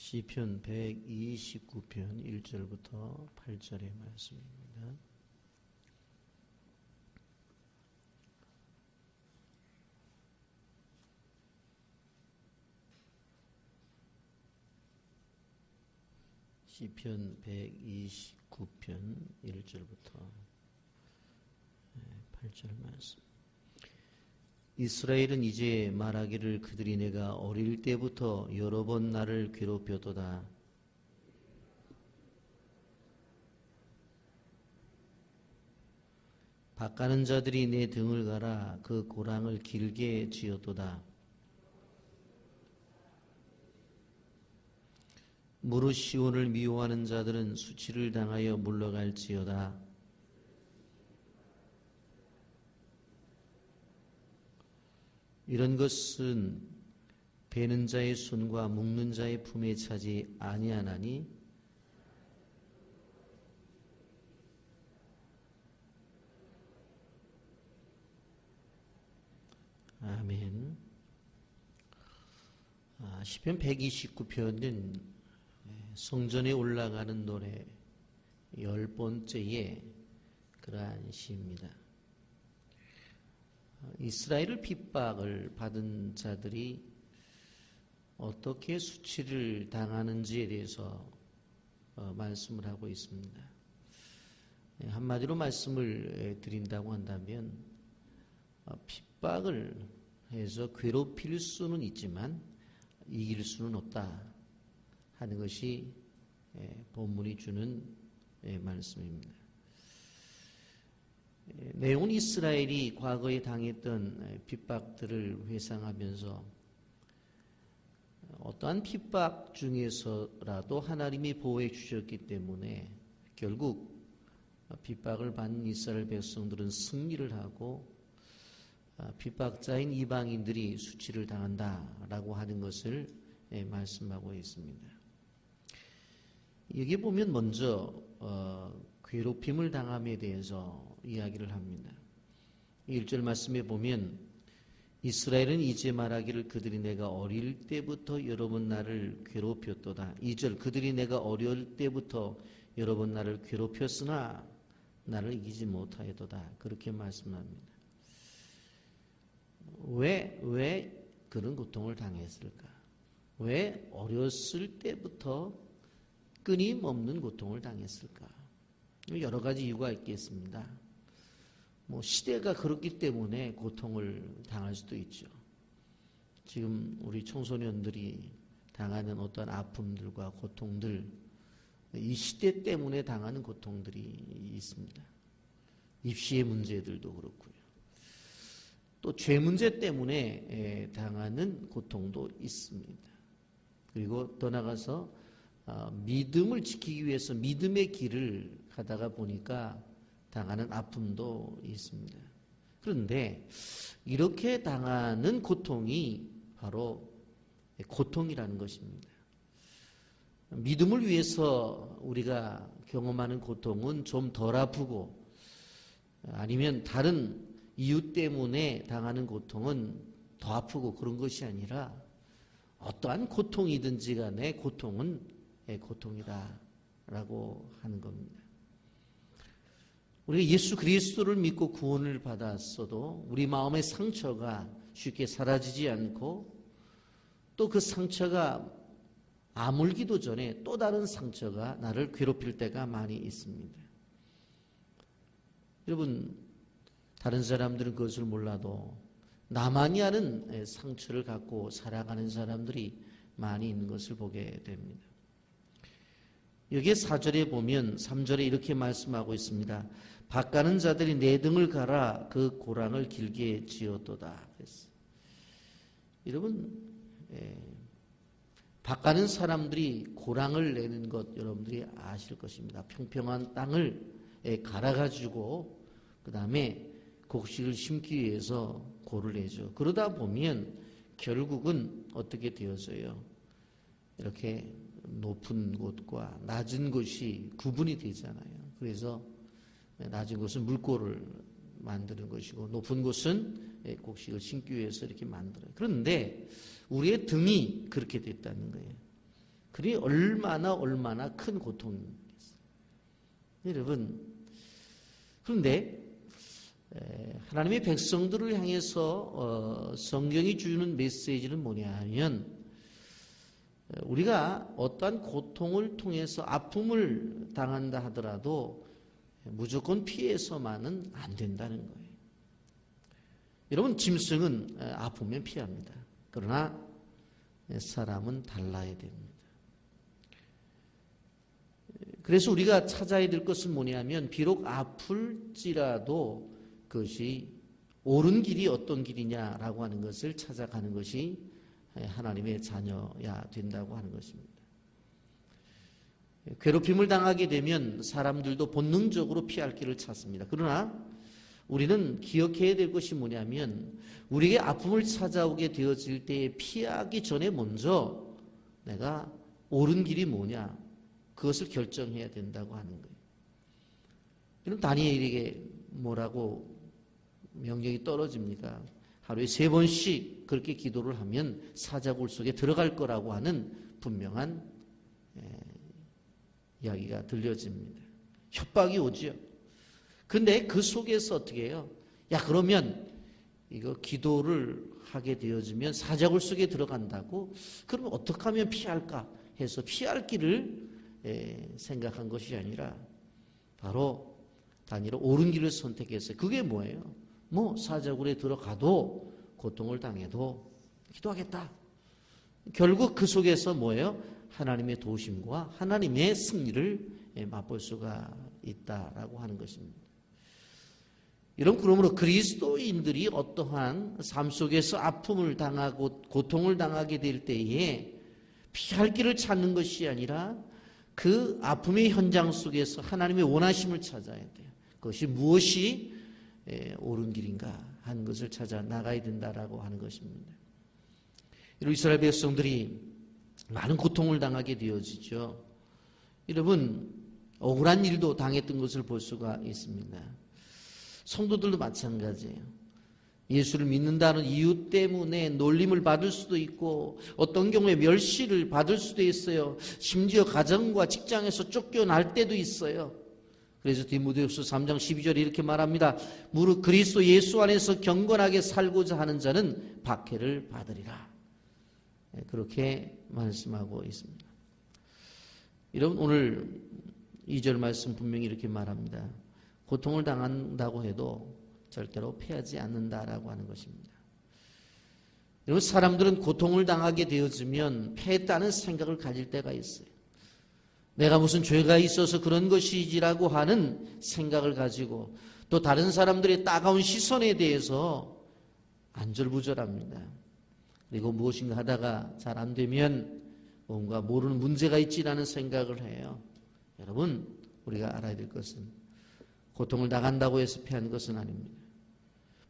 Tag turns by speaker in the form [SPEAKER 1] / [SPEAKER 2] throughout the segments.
[SPEAKER 1] 시편 129편 1절부터 8절의 말씀입니다. 시편 129편 1절부터 8절 말씀. 이스라엘은 이제 말하기를 그들이 내가 어릴 때부터 여러 번 나를 괴롭혀도다. 바가는 자들이 내 등을 갈아 그 고랑을 길게 지었도다. 무릇 시온을 미워하는 자들은 수치를 당하여 물러갈지어다. 이런 것은 베는 자의 손과 묶는 자의 품에 차지 아니하나니 아멘. 시편 129편은 성전에 올라가는 노래 10번째의 그러한 시입니다. 이스라엘을 핍박을 받은 자들이 어떻게 수치를 당하는지에 대해서 말씀을 하고 있습니다. 한마디로 말씀을 드린다고 한다면 핍박을 해서 괴롭힐 수는 있지만 이길 수는 없다 하는 것이 본문이 주는 말씀입니다. 내용은 이스라엘이 과거에 당했던 핍박들을 회상하면서 어떠한 핍박 중에서라도 하나님이 보호해 주셨기 때문에 결국 핍박을 받는 이스라엘 백성들은 승리를 하고 핍박자인 이방인들이 수치를 당한다라고 하는 것을 말씀하고 있습니다. 여기 보면 먼저 괴롭힘을 당함에 대해서 이야기를 합니다. 1절 말씀에 보면 이스라엘은 이제 말하기를 그들이 내가 어릴 때부터 여러 번 나를 괴롭혔도다. 2절 그들이 내가 어릴 때부터 여러 번 나를 괴롭혔으나 나를 이기지 못하였도다. 그렇게 말씀합니다. 왜 그런 고통을 당했을까? 왜 어렸을 때부터 끊임없는 고통을 당했을까? 여러 가지 이유가 있겠습니다. 시대가 그렇기 때문에 고통을 당할 수도 있죠. 지금 우리 청소년들이 당하는 어떤 아픔들과 고통들, 이 시대 때문에 당하는 고통들이 있습니다. 입시의 문제들도 그렇고요. 또 죄 문제 때문에 당하는 고통도 있습니다. 그리고 더 나아가서 믿음을 지키기 위해서 믿음의 길을 가다가 보니까 당하는 아픔도 있습니다. 그런데 이렇게 당하는 고통이 바로 고통이라는 것입니다. 믿음을 위해서 우리가 경험하는 고통은 좀 덜 아프고 아니면 다른 이유 때문에 당하는 고통은 더 아프고 그런 것이 아니라 어떠한 고통이든지 간에 고통은 고통이다라고 하는 겁니다. 우리가 예수 그리스도를 믿고 구원을 받았어도 우리 마음의 상처가 쉽게 사라지지 않고 또 그 상처가 아물기도 전에 또 다른 상처가 나를 괴롭힐 때가 많이 있습니다. 여러분, 다른 사람들은 그것을 몰라도 나만이 아는 상처를 갖고 살아가는 사람들이 많이 있는 것을 보게 됩니다. 여기에 4절에 보면 3절에 이렇게 말씀하고 있습니다. 바가는 자들이 내 등을 갈아 그 고랑을 길게 지었도다. 여러분, 바가는 사람들이 고랑을 내는 것 여러분들이 아실 것입니다. 평평한 땅을 갈아가지고 그 다음에 곡식을 심기 위해서 고를 내죠. 그러다 보면 결국은 어떻게 되어져요? 이렇게 높은 곳과 낮은 곳이 구분이 되잖아요. 그래서 낮은 곳은 물고를 만드는 것이고 높은 곳은 곡식을 심기 위해서 이렇게 만들어요. 그런데 우리의 등이 그렇게 됐다는 거예요. 그게 얼마나 큰 고통이겠어요. 여러분, 그런데 하나님의 백성들을 향해서 성경이 주는 메시지는 뭐냐 하면, 우리가 어떠한 고통을 통해서 아픔을 당한다 하더라도 무조건 피해서만은 안 된다는 거예요. 여러분, 짐승은 아프면 피합니다. 그러나 사람은 달라야 됩니다. 그래서 우리가 찾아야 될 것은 뭐냐면, 비록 아플지라도 그것이 옳은 길이 어떤 길이냐라고 하는 것을 찾아가는 것이 하나님의 자녀야 된다고 하는 것입니다. 괴롭힘을 당하게 되면 사람들도 본능적으로 피할 길을 찾습니다. 그러나 우리는 기억해야 될 것이 뭐냐면, 우리에게 아픔을 찾아오게 되어질 때에 피하기 전에 먼저 내가 옳은 길이 뭐냐, 그것을 결정해야 된다고 하는 거예요. 그럼 다니엘에게 뭐라고 명령이 떨어집니까? 하루에 3번씩 그렇게 기도를 하면 사자굴 속에 들어갈 거라고 하는 분명한 이야기가 들려집니다. 협박이 오죠. 근데 그 속에서 어떻게 해요? 야, 그러면 이거 기도를 하게 되어지면 사자굴 속에 들어간다고? 그러면 어떻게 하면 피할까 해서 피할 길을 생각한 것이 아니라 바로 다니엘은 옳은 길을 선택했어요. 그게 뭐예요? 사자굴에 들어가도 고통을 당해도 기도하겠다. 결국 그 속에서 뭐예요? 하나님의 도우심과 하나님의 승리를 맛볼 수가 있다라고 하는 것입니다. 그러므로 그리스도인들이 어떠한 삶 속에서 아픔을 당하고 고통을 당하게 될 때에 피할 길을 찾는 것이 아니라 그 아픔의 현장 속에서 하나님의 원하심을 찾아야 돼요. 그것이 무엇이 옳은 길인가 하는 것을 찾아 나가야 된다라고 하는 것입니다. 이스라엘 백성들이 많은 고통을 당하게 되어지죠. 여러분, 억울한 일도 당했던 것을 볼 수가 있습니다. 성도들도 마찬가지예요. 예수를 믿는다는 이유 때문에 놀림을 받을 수도 있고, 어떤 경우에 멸시를 받을 수도 있어요. 심지어 가정과 직장에서 쫓겨날 때도 있어요. 그래서 디모데후서 3장 12절에 이렇게 말합니다. 무릇 그리스도 예수 안에서 경건하게 살고자 하는 자는 박해를 받으리라. 그렇게 말씀하고 있습니다. 여러분, 오늘 2절 말씀 분명히 이렇게 말합니다. 고통을 당한다고 해도 절대로 패하지 않는다라고 하는 것입니다. 여러분, 사람들은 고통을 당하게 되어지면 패했다는 생각을 가질 때가 있어요. 내가 무슨 죄가 있어서 그런 것이지라고 하는 생각을 가지고, 또 다른 사람들의 따가운 시선에 대해서 안절부절합니다. 그리고 무엇인가 하다가 잘 안 되면 뭔가 모르는 문제가 있지라는 생각을 해요. 여러분, 우리가 알아야 될 것은 고통을 당한다고 해서 패한 것은 아닙니다.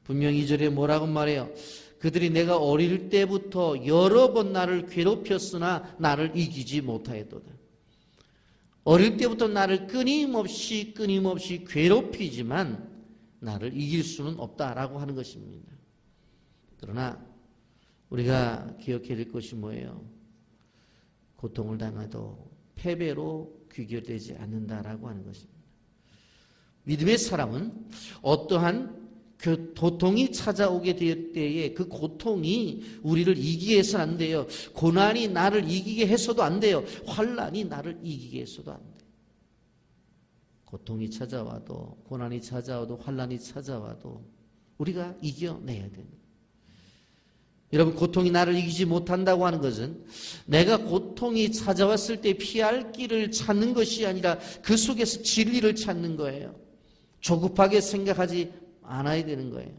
[SPEAKER 1] 분명히 2절에 뭐라고 말해요? 그들이 내가 어릴 때부터 여러 번 나를 괴롭혔으나 나를 이기지 못하였도다. 어릴 때부터 나를 끊임없이 괴롭히지만 나를 이길 수는 없다라고 하는 것입니다. 그러나 우리가 기억해야 될 것이 뭐예요? 고통을 당해도 패배로 귀결되지 않는다라고 하는 것입니다. 믿음의 사람은 어떠한 고통이 찾아오게 될 때에 그 고통이 우리를 이기게 해서는 안 돼요. 고난이 나를 이기게 해서도 안 돼요. 환난이 나를 이기게 해서도 안 돼요. 고통이 찾아와도, 고난이 찾아와도, 환난이 찾아와도 우리가 이겨내야 됩니다. 여러분, 고통이 나를 이기지 못한다고 하는 것은 내가 고통이 찾아왔을 때 피할 길을 찾는 것이 아니라 그 속에서 진리를 찾는 거예요. 조급하게 생각하지 않아야 되는 거예요.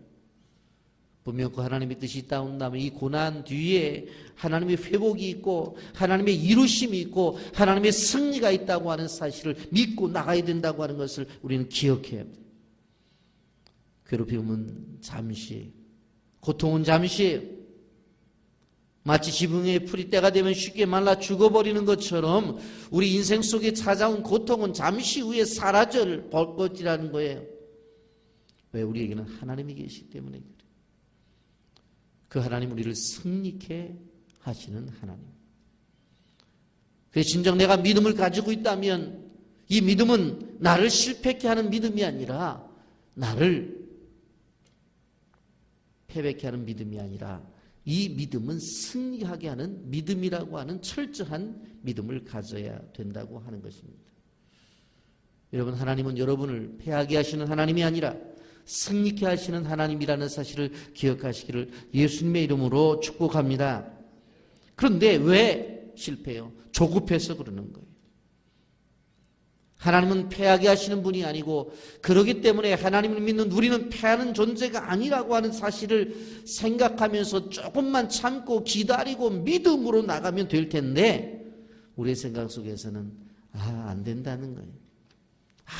[SPEAKER 1] 분명 그 하나님의 뜻이 있다면 이 고난 뒤에 하나님의 회복이 있고 하나님의 이루심이 있고 하나님의 승리가 있다고 하는 사실을 믿고 나가야 된다고 하는 것을 우리는 기억해야 합니다. 괴롭힘은 잠시, 고통은 잠시, 마치 지붕에 풀이 때가 되면 쉽게 말라 죽어버리는 것처럼 우리 인생 속에 찾아온 고통은 잠시 후에 사라질 것이라는 거예요. 왜? 우리에게는 하나님이 계시기 때문에 그래요. 그 하나님, 우리를 승리케 하시는 하나님. 그래서 진정 내가 믿음을 가지고 있다면 이 믿음은 나를 실패케 하는 믿음이 아니라 나를 패배케 하는 믿음이 아니라 이 믿음은 승리하게 하는 믿음이라고 하는 철저한 믿음을 가져야 된다고 하는 것입니다. 여러분, 하나님은 여러분을 패하게 하시는 하나님이 아니라 승리케 하시는 하나님이라는 사실을 기억하시기를 예수님의 이름으로 축복합니다. 그런데 왜 실패해요? 조급해서 그러는 거예요. 하나님은 패하게 하시는 분이 아니고 그러기 때문에 하나님을 믿는 우리는 패하는 존재가 아니라고 하는 사실을 생각하면서 조금만 참고 기다리고 믿음으로 나가면 될 텐데 우리의 생각 속에서는 안 된다는 거예요.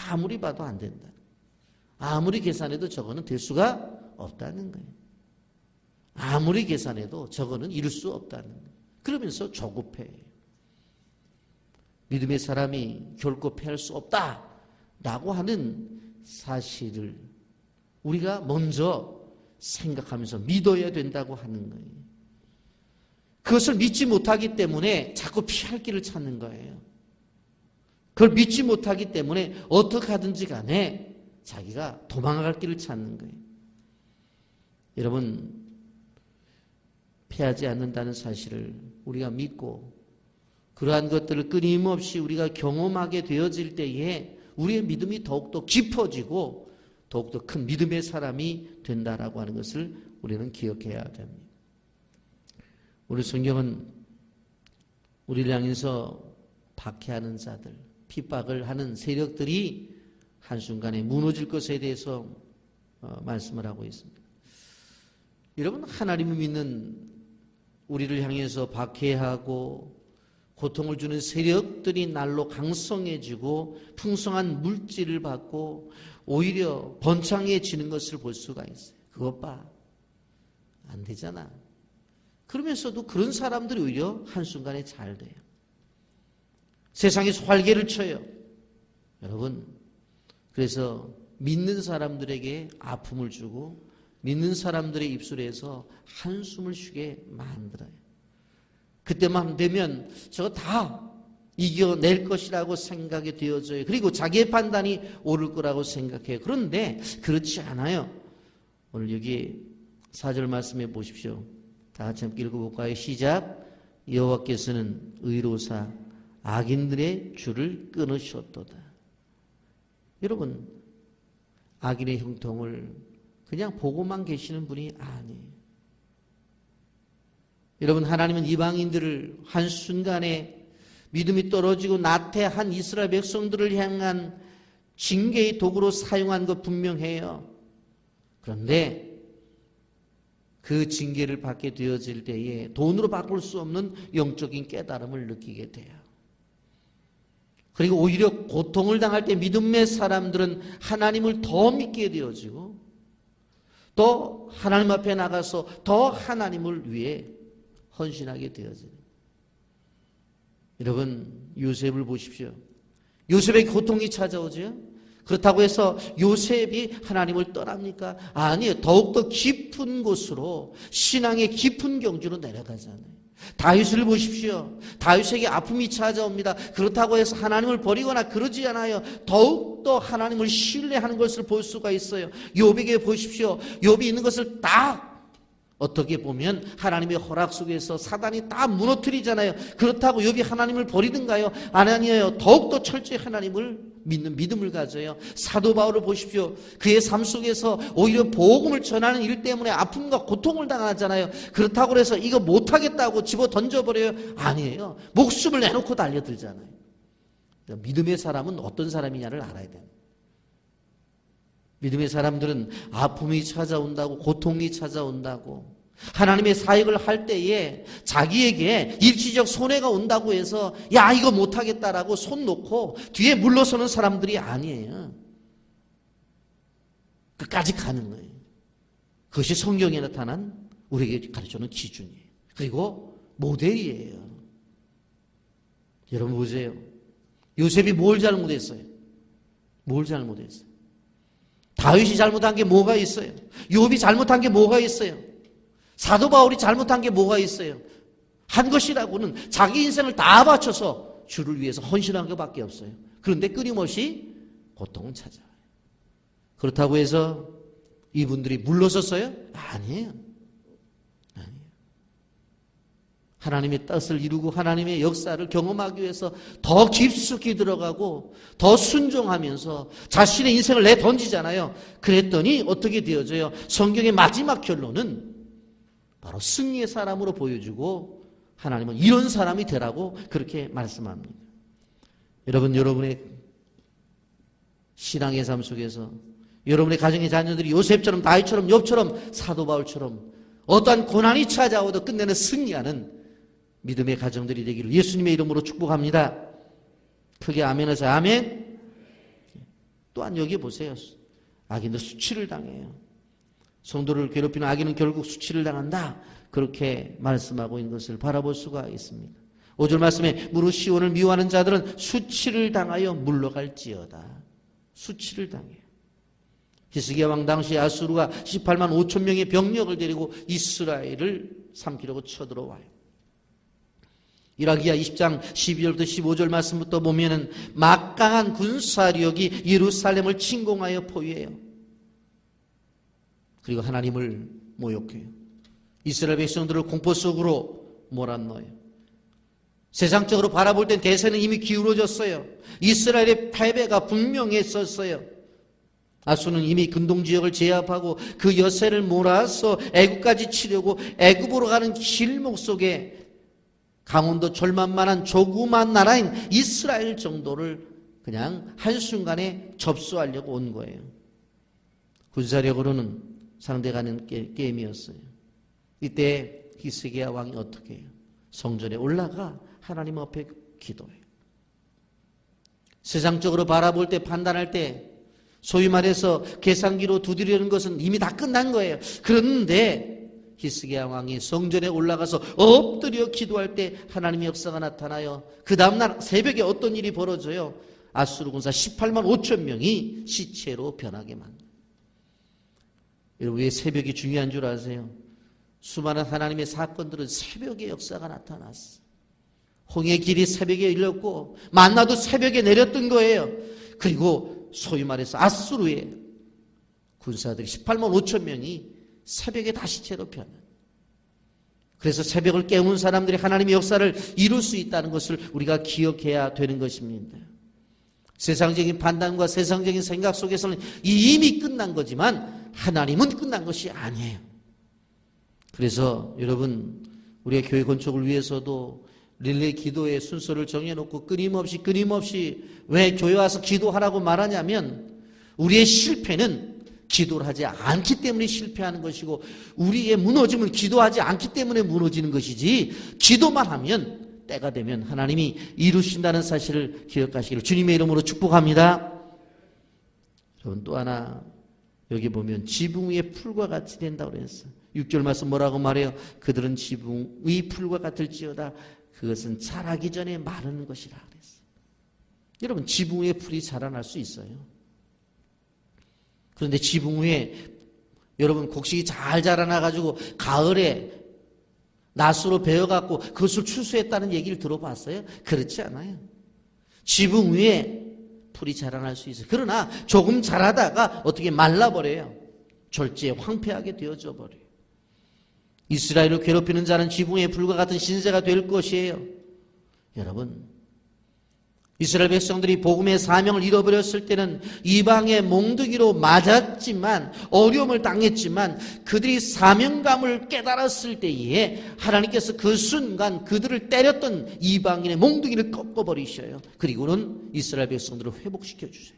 [SPEAKER 1] 아무리 봐도 안 된다. 아무리 계산해도 저거는 될 수가 없다는 거예요. 아무리 계산해도 저거는 이룰 수 없다는 거예요. 그러면서 조급해요. 믿음의 사람이 결코 패할 수 없다라고 하는 사실을 우리가 먼저 생각하면서 믿어야 된다고 하는 거예요. 그것을 믿지 못하기 때문에 자꾸 피할 길을 찾는 거예요. 그걸 믿지 못하기 때문에 어떻게 하든지 간에 자기가 도망갈 길을 찾는 거예요. 여러분, 패하지 않는다는 사실을 우리가 믿고 그러한 것들을 끊임없이 우리가 경험하게 되어질 때에 우리의 믿음이 더욱더 깊어지고 더욱더 큰 믿음의 사람이 된다라고 하는 것을 우리는 기억해야 됩니다. 우리 성경은 우리를 향해서 박해하는 자들, 핍박을 하는 세력들이 한순간에 무너질 것에 대해서 말씀을 하고 있습니다. 여러분, 하나님을 믿는 우리를 향해서 박해하고 고통을 주는 세력들이 날로 강성해지고 풍성한 물질을 받고 오히려 번창해지는 것을 볼 수가 있어요. 그것 봐. 안 되잖아. 그러면서도 그런 사람들이 오히려 한순간에 잘 돼요. 세상에서 활개를 쳐요. 여러분, 그래서 믿는 사람들에게 아픔을 주고 믿는 사람들의 입술에서 한숨을 쉬게 만들어요. 그때만 되면 저거 다 이겨낼 것이라고 생각이 되어져요. 그리고 자기의 판단이 옳을 거라고 생각해요. 그런데 그렇지 않아요. 오늘 여기 4절 말씀해 보십시오. 다 같이 함께 읽어볼까요? 시작. 여호와께서는 의로사 악인들의 줄을 끊으셨도다. 여러분, 악인의 형통을 그냥 보고만 계시는 분이 아니에요. 여러분, 하나님은 이방인들을 한순간에 믿음이 떨어지고 나태한 이스라엘 백성들을 향한 징계의 도구로 사용한 것 분명해요. 그런데 그 징계를 받게 되어질 때에 돈으로 바꿀 수 없는 영적인 깨달음을 느끼게 돼요. 그리고 오히려 고통을 당할 때 믿음의 사람들은 하나님을 더 믿게 되어지고 또 하나님 앞에 나가서 더 하나님을 위해 헌신하게 되어져요. 여러분, 요셉을 보십시오. 요셉에게 고통이 찾아오죠. 그렇다고 해서 요셉이 하나님을 떠납니까? 아니에요. 더욱더 깊은 곳으로 신앙의 깊은 경지로 내려가잖아요. 다윗을 보십시오. 다윗에게 아픔이 찾아옵니다. 그렇다고 해서 하나님을 버리거나 그러지 않아요. 더욱더 하나님을 신뢰하는 것을 볼 수가 있어요. 욥에게 보십시오. 욥이 있는 것을 다 어떻게 보면 하나님의 허락 속에서 사단이 다 무너뜨리잖아요. 그렇다고 욥이 하나님을 버리든가요? 아니에요. 더욱더 철저히 하나님을 믿는 믿음을 가져요. 사도 바울을 보십시오. 그의 삶 속에서 오히려 복음을 전하는 일 때문에 아픔과 고통을 당하잖아요. 그렇다고 해서 이거 못하겠다고 집어 던져버려요? 아니에요. 목숨을 내놓고 달려들잖아요. 믿음의 사람은 어떤 사람이냐를 알아야 돼요. 믿음의 사람들은 아픔이 찾아온다고, 고통이 찾아온다고, 하나님의 사역을 할 때에 자기에게 일시적 손해가 온다고 해서 야 이거 못하겠다라고 손 놓고 뒤에 물러서는 사람들이 아니에요. 끝까지 가는 거예요. 그것이 성경에 나타난 우리에게 가르쳐주는 기준이에요. 그리고 모델이에요. 여러분 보세요. 요셉이 뭘 잘못했어요? 뭘 잘못했어요? 다윗이 잘못한 게 뭐가 있어요? 욥이 잘못한 게 뭐가 있어요? 사도 바울이 잘못한 게 뭐가 있어요? 한 것이라고는 자기 인생을 다 바쳐서 주를 위해서 헌신한 것밖에 없어요. 그런데 끊임없이 고통은 찾아와요. 그렇다고 해서 이분들이 물러섰어요? 아니에요. 하나님의 뜻을 이루고 하나님의 역사를 경험하기 위해서 더 깊숙이 들어가고 더 순종하면서 자신의 인생을 내던지잖아요. 그랬더니 어떻게 되어져요? 성경의 마지막 결론은 바로 승리의 사람으로 보여주고 하나님은 이런 사람이 되라고 그렇게 말씀합니다. 여러분, 여러분의 신앙의 삶 속에서 여러분의 가정의 자녀들이 요셉처럼 다윗처럼 욥처럼 사도 바울처럼 어떠한 고난이 찾아오도 끝내는 승리하는 믿음의 가정들이 되기를 예수님의 이름으로 축복합니다. 크게 아멘 하세요. 아멘. 또한 여기 보세요. 악인은 수치를 당해요. 성도를 괴롭히는 악인은 결국 수치를 당한다. 그렇게 말씀하고 있는 것을 바라볼 수가 있습니다. 5절 말씀에 무릇 시온을 미워하는 자들은 수치를 당하여 물러갈지어다. 수치를 당해요. 히스기야 왕 당시 아수르가 18만 5천 명의 병력을 데리고 이스라엘을 삼키려고 쳐들어와요. 이라기야 20장 12절부터 15절 말씀부터 보면은 막강한 군사력이 예루살렘을 침공하여 포위해요. 그리고 하나님을 모욕해요. 이스라엘 백성들을 공포 속으로 몰아넣어요. 세상적으로 바라볼 땐 대세는 이미 기울어졌어요. 이스라엘의 패배가 분명했었어요. 아수는 이미 근동지역을 제압하고 그 여세를 몰아서 애굽까지 치려고 애굽으로 가는 길목 속에 강원도 절만만한 조그만 나라인 이스라엘 정도를 그냥 한순간에 접수하려고 온 거예요. 군사력으로는 상대가는 게임이었어요. 이때 히스기야 왕이 어떻게 해요? 성전에 올라가 하나님 앞에 기도해요. 세상적으로 바라볼 때 판단할 때 소위 말해서 계산기로 두드리는 것은 이미 다 끝난 거예요. 그런데 히스기야 왕이 성전에 올라가서 엎드려 기도할 때 하나님의 역사가 나타나요. 그 다음날 새벽에 어떤 일이 벌어져요? 아수르 군사 18만 5천 명이 시체로 변하게 만들어요. 여러분, 왜 새벽이 중요한 줄 아세요? 수많은 하나님의 사건들은 새벽에 역사가 나타났어요. 홍해 길이 새벽에 열렸고 만나도 새벽에 내렸던 거예요. 그리고 소위 말해서 아수르의 군사들이 18만 5천 명이 새벽에 다시 채로 변한. 그래서 새벽을 깨우는 사람들이 하나님의 역사를 이룰 수 있다는 것을 우리가 기억해야 되는 것입니다. 세상적인 판단과 세상적인 생각 속에서는 이미 끝난 거지만 하나님은 끝난 것이 아니에요. 그래서 여러분, 우리의 교회 건축을 위해서도 릴레이 기도의 순서를 정해놓고 끊임없이 왜 교회 와서 기도하라고 말하냐면 우리의 실패는 기도를 하지 않기 때문에 실패하는 것이고 우리의 무너짐은 기도하지 않기 때문에 무너지는 것이지 기도만 하면 때가 되면 하나님이 이루신다는 사실을 기억하시기를 주님의 이름으로 축복합니다. 여러분, 또 하나 여기 보면 지붕 위의 풀과 같이 된다고 그랬어요. 6절 말씀 뭐라고 말해요? 그들은 지붕 위 풀과 같을지어다. 그것은 자라기 전에 마르는 것이라 그랬어요. 여러분, 지붕 위에 풀이 자라날 수 있어요. 그런데 지붕 위에 여러분 곡식이 잘 자라나가지고 가을에 낫으로 베어갖고 그것을 추수했다는 얘기를 들어봤어요? 그렇지 않아요. 지붕 위에 풀이 자라날 수 있어요. 그러나 조금 자라다가 어떻게 말라버려요. 절제에 황폐하게 되어져 버려요. 이스라엘을 괴롭히는 자는 지붕의 불과 같은 신세가 될 것이에요. 여러분, 이스라엘 백성들이 복음의 사명을 잃어버렸을 때는 이방의 몽둥이로 맞았지만 어려움을 당했지만 그들이 사명감을 깨달았을 때에 하나님께서 그 순간 그들을 때렸던 이방인의 몽둥이를 꺾어버리셔요. 그리고는 이스라엘 백성들을 회복시켜 주세요.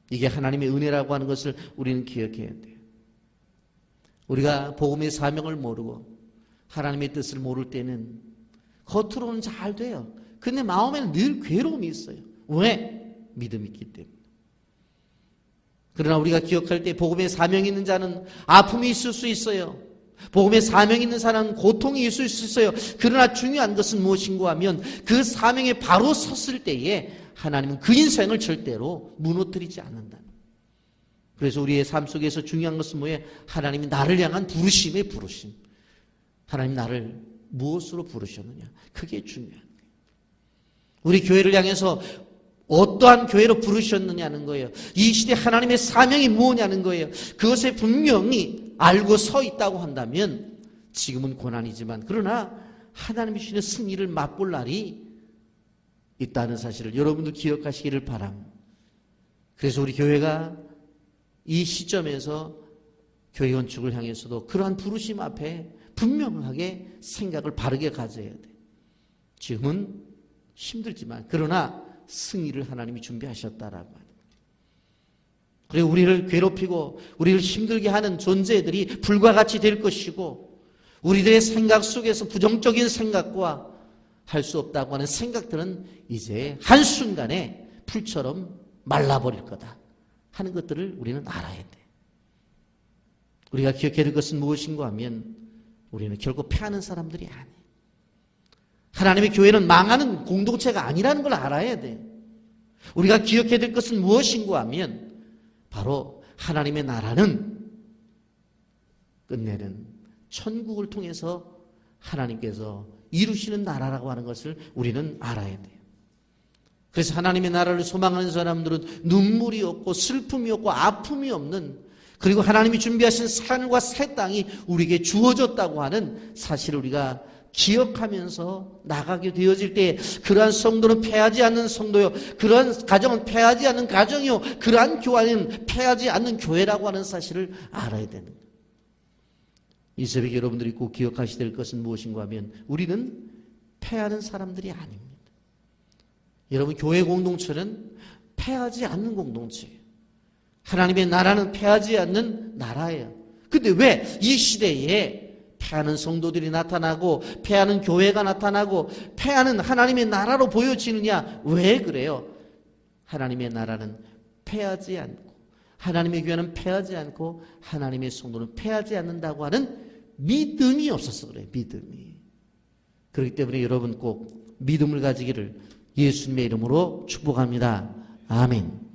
[SPEAKER 1] 이게 하나님의 은혜라고 하는 것을 우리는 기억해야 돼요. 우리가 복음의 사명을 모르고 하나님의 뜻을 모를 때는 겉으로는 잘 돼요. 근데 마음에는 늘 괴로움이 있어요. 왜? 믿음이 있기 때문에. 그러나 우리가 기억할 때 복음의 사명이 있는 자는 아픔이 있을 수 있어요. 복음의 사명이 있는 사람은 고통이 있을 수 있어요. 그러나 중요한 것은 무엇인가 하면 그 사명에 바로 섰을 때에 하나님은 그 인생을 절대로 무너뜨리지 않는다. 그래서 우리의 삶 속에서 중요한 것은 뭐예요? 하나님이 나를 향한 부르심의 부르심. 하나님 나를 무엇으로 부르셨느냐? 그게 중요한 거예요. 우리 교회를 향해서 어떠한 교회로 부르셨느냐는 거예요. 이 시대 하나님의 사명이 무엇냐는 거예요. 그것에 분명히 알고 서 있다고 한다면 지금은 고난이지만 그러나 하나님이 주시는 승리를 맛볼 날이 있다는 사실을 여러분도 기억하시기를 바랍니다. 그래서 우리 교회가 이 시점에서 교회 건축을 향해서도 그러한 부르심 앞에 분명하게 생각을 바르게 가져야 돼. 지금은 힘들지만 그러나 승리를 하나님이 준비하셨다라고 하는. 그리고 우리를 괴롭히고 우리를 힘들게 하는 존재들이 불과 같이 될 것이고 우리들의 생각 속에서 부정적인 생각과 할 수 없다고 하는 생각들은 이제 한순간에 풀처럼 말라버릴 거다 하는 것들을 우리는 알아야 돼. 우리가 기억해야 될 것은 무엇인가 하면 우리는 결코 패하는 사람들이 아니에요. 하나님의 교회는 망하는 공동체가 아니라는 걸 알아야 돼. 우리가 기억해야 될 것은 무엇인가 하면 바로 하나님의 나라는 끝내는 천국을 통해서 하나님께서 이루시는 나라라고 하는 것을 우리는 알아야 돼요. 그래서 하나님의 나라를 소망하는 사람들은 눈물이 없고 슬픔이 없고 아픔이 없는, 그리고 하나님이 준비하신 산과 새 땅이 우리에게 주어졌다고 하는 사실을 우리가 기억하면서 나가게 되어질 때 그러한 성도는 패하지 않는 성도요, 그러한 가정은 패하지 않는 가정이요, 그러한 교회는 패하지 않는 교회라고 하는 사실을 알아야 되는 거예요. 이 새벽에 여러분들이 꼭 기억하셔야 될 것은 무엇인가 하면 우리는 패하는 사람들이 아닙니다. 여러분, 교회 공동체는 패하지 않는 공동체예요. 하나님의 나라는 패하지 않는 나라예요. 근데 왜 이 시대에 패하는 성도들이 나타나고 패하는 교회가 나타나고 패하는 하나님의 나라로 보여지느냐? 왜 그래요? 하나님의 나라는 패하지 않고 하나님의 교회는 패하지 않고 하나님의 성도는 패하지 않는다고 하는 믿음이 없었어 그래요. 믿음이. 그렇기 때문에 여러분 꼭 믿음을 가지기를 예수님의 이름으로 축복합니다. 아멘.